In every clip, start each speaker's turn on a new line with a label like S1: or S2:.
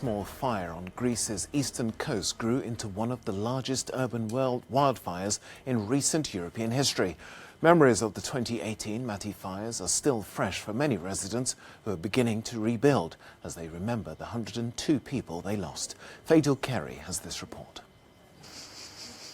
S1: small fire on Greece's eastern coast grew into one of the largest urban wildfires in recent European history. Memories of the 2018 Mati fires are still fresh for many residents who are beginning to rebuild as they remember the 102 people they lost. Faidal Kerry has this report.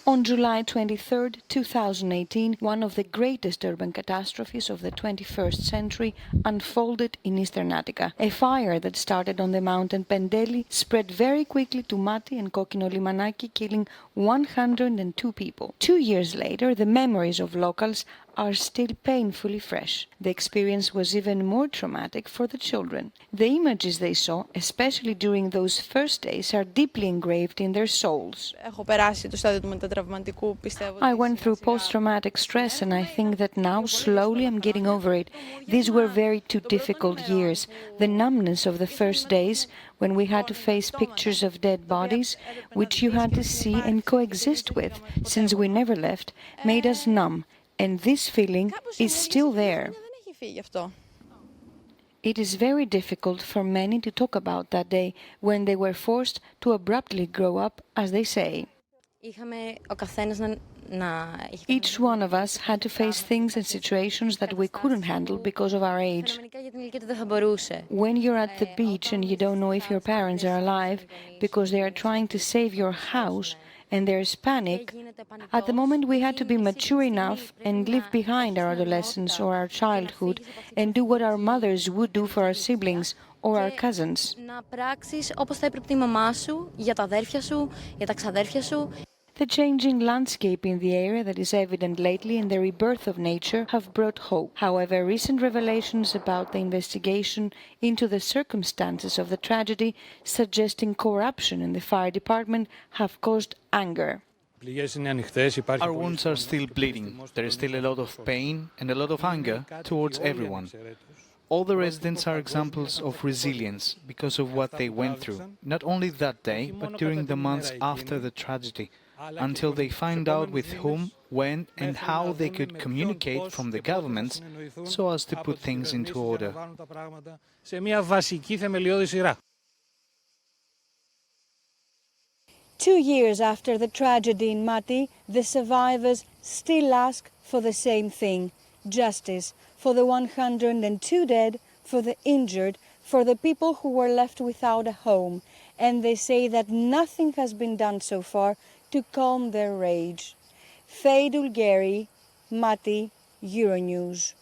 S2: On July 23, 2018, one of the greatest urban catastrophes of the 21st century unfolded in eastern Attica. A fire that started on the mountain Pendeli spread very quickly to Mati and Kokino Limanaki, killing 102 people. 2 years later, the memories of locals are still painfully fresh. The experience was even more traumatic for the children. The images they saw, especially during those first days, are deeply engraved in their souls. I went through post-traumatic stress and I think that now slowly I'm getting over it. These were two difficult years. The numbness of the first days, when we had to face pictures of dead bodies, which you had to see and coexist with, since we never left, made us numb. And this feeling is still there. It is very difficult for many to talk about that day when they were forced to abruptly grow up, as they say. Each one of us had to face things and situations that we couldn't handle because of our age. When you're at the beach and you don't know if your parents are alive because they are trying to save your house, and there's panic, at the moment we had to be mature enough and leave behind our adolescence or our childhood and do what our mothers would do for our siblings or our cousins. The changing landscape in the area that is evident lately in the rebirth of nature have brought hope. However, recent revelations about the investigation into the circumstances of the tragedy, suggesting corruption in the fire department, have caused anger.
S3: Our wounds are still bleeding. There is still a lot of pain and a lot of anger towards everyone. All the residents are examples of resilience because of what they went through, not only that day, but during the months after the tragedy, until they find out with whom, when and how they could communicate from the governments so as to put things into order.
S4: 2 years after the tragedy in Mati, the survivors still ask for the same thing: justice for the 102 dead, for the injured, for the people who were left without a home. And they say that nothing has been done so far to calm their rage. Faidal Kerry, Mati, Euronews.